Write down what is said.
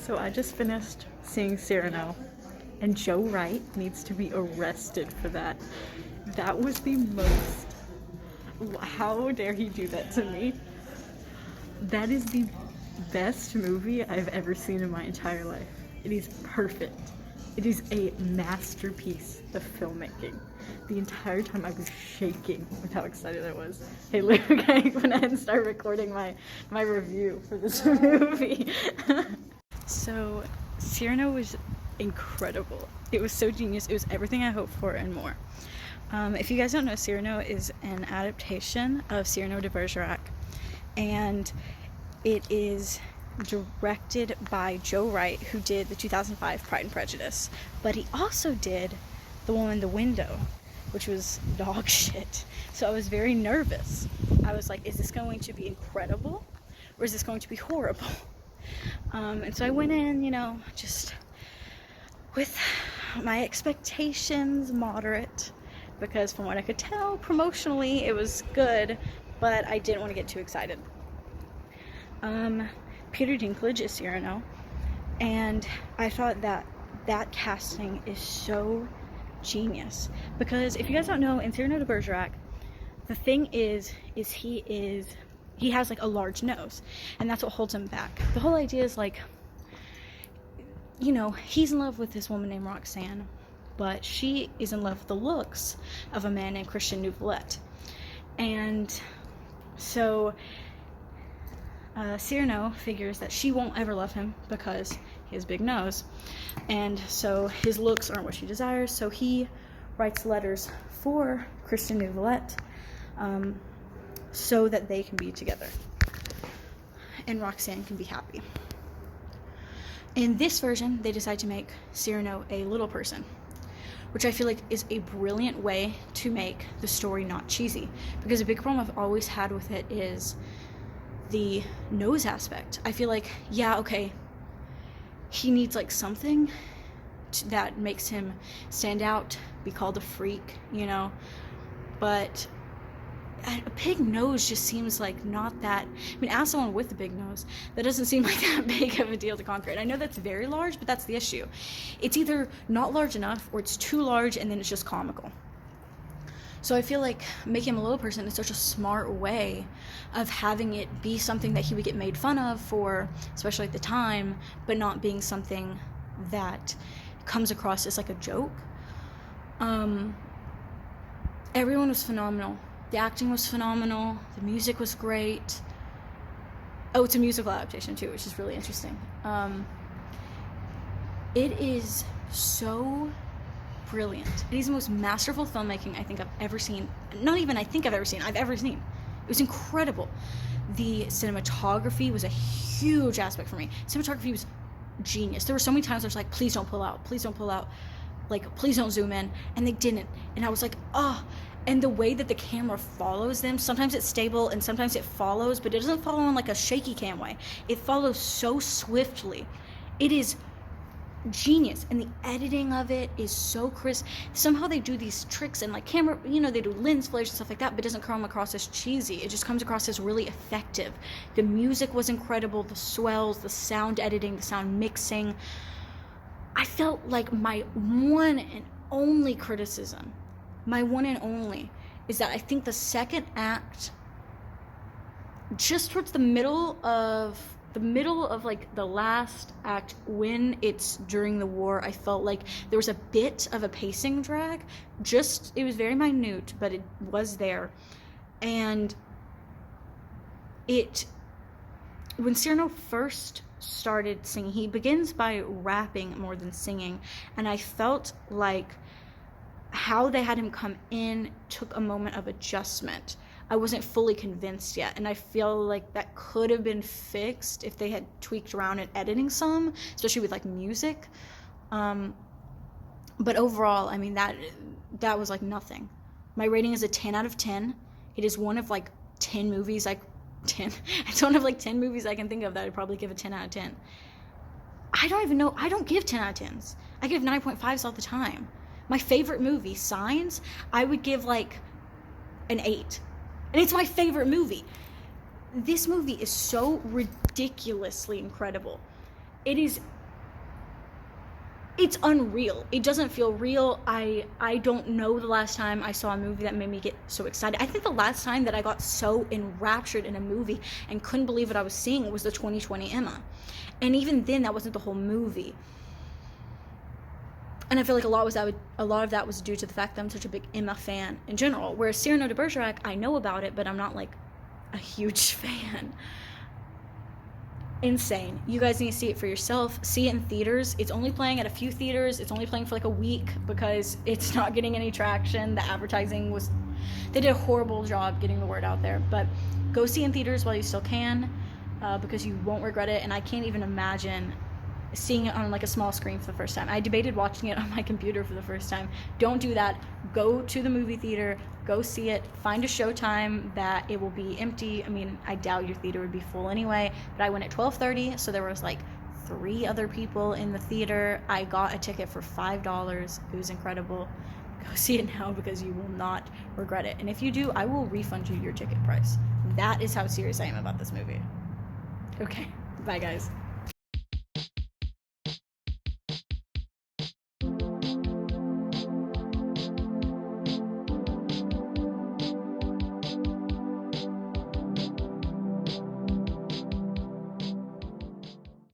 So I just finished seeing Cyrano, and Joe Wright needs to be arrested for that. That was the most... How dare he do that to me? That is the best movie I've ever seen in my entire life. It is perfect. It is a masterpiece of filmmaking. The entire time I was shaking with how excited I was. Hey Luke, I went ahead and started recording my review for this movie. So, Cyrano was incredible. It was so genius. It was everything I hoped for and more. If you guys don't know, Cyrano is an adaptation of Cyrano de Bergerac, and it is directed by Joe Wright, who did the 2005 Pride and Prejudice, but he also did The Woman in the Window, which was dog shit. So I was very nervous. I was like, is this going to be incredible, or is this going to be horrible? And so I went in, just with my expectations moderate, because from what I could tell, promotionally it was good, but I didn't want to get too excited. Peter Dinklage is Cyrano, and I thought that casting is so genius, because if you guys don't know, in Cyrano de Bergerac, the thing is he has like a large nose, and that's what holds him back. The whole idea is like, he's in love with this woman named Roxanne, but she is in love with the looks of a man named Christian Nouvelet. And so Cyrano figures that she won't ever love him because he has a big nose, and so his looks aren't what she desires, so he writes letters for Christian Nouvelet so that they can be together and Roxanne can be happy. In this version, they decide to make Cyrano a little person, which I feel like is a brilliant way to make the story not cheesy, because a big problem I've always had with it is the nose aspect. I feel like, he needs like something that makes him stand out, be called a freak, but a big nose just seems like not that. As someone with a big nose, that doesn't seem like that big of a deal to conquer. And I know that's very large, but that's the issue. It's either not large enough or it's too large and then it's just comical. So I feel like making him a little person is such a smart way of having it be something that he would get made fun of for, especially at the time, but not being something that comes across as like a joke. Everyone was phenomenal. The acting was phenomenal. The music was great. Oh, it's a musical adaptation too, which is really interesting. It is so brilliant. It is the most masterful filmmaking I think I've ever seen. Not even I think I've ever seen. I've ever seen. It was incredible. The cinematography was a huge aspect for me. Cinematography was genius. There were so many times I was like, please don't pull out. Please don't pull out. Like, please don't zoom in. And they didn't. And I was like, And the way that the camera follows them, sometimes it's stable and sometimes it follows, but it doesn't follow in like a shaky cam way. It follows so swiftly. It is genius, and the editing of it is so crisp. Somehow they do these tricks and like camera, they do lens flares and stuff like that, but it doesn't come across as cheesy. It just comes across as really effective. The music was incredible, the swells, the sound editing, the sound mixing. I felt like my one and only criticism, is that I think the second act, just towards the middle of like the last act, when it's during the war, I felt like there was a bit of a pacing drag. It was very minute, but it was there. And when Cyrano first started singing, he begins by rapping more than singing, and I felt like how they had him come in took a moment of adjustment. I wasn't fully convinced yet, and I feel like that could have been fixed if they had tweaked around and editing some, especially with like music. But overall, that was like nothing. My rating is a 10 out of 10. It is one of like 10 movies, I don't have like 10 movies I can think of that I'd probably give a 10 out of 10. I don't even know. I don't give 10 out of 10s. I give 9.5s all the time. My favorite movie, Signs, I would give like an 8. And it's my favorite movie. This movie is so ridiculously incredible. It is it's unreal. It doesn't feel real. I don't know the last time I saw a movie that made me get so excited. I think the last time that I got so enraptured in a movie and couldn't believe what I was seeing was the 2020 Emma. And even then, that wasn't the whole movie. And I feel like a lot of that was due to the fact that I'm such a big Emma fan in general. Whereas Cyrano de Bergerac, I know about it, but I'm not like a huge fan. Insane. You guys need to see it for yourself. See it in theaters. It's only playing at a few theaters. It's only playing for like a week because it's not getting any traction. The advertising they did a horrible job getting the word out there. But go see it in theaters while you still can, because you won't regret it. And I can't even imagine seeing it on like a small screen for the first time. I debated watching it on my computer for the first time. Don't do that. Go to the movie theater, go see it, find a showtime that it will be empty. I mean, I doubt your theater would be full anyway, but I went at 12:30, so there was like 3 other people in the theater. I got a ticket for $5. It was incredible. Go see it now because you will not regret it. And if you do, I will refund you your ticket price. That is how serious I am about this movie. Okay, bye guys.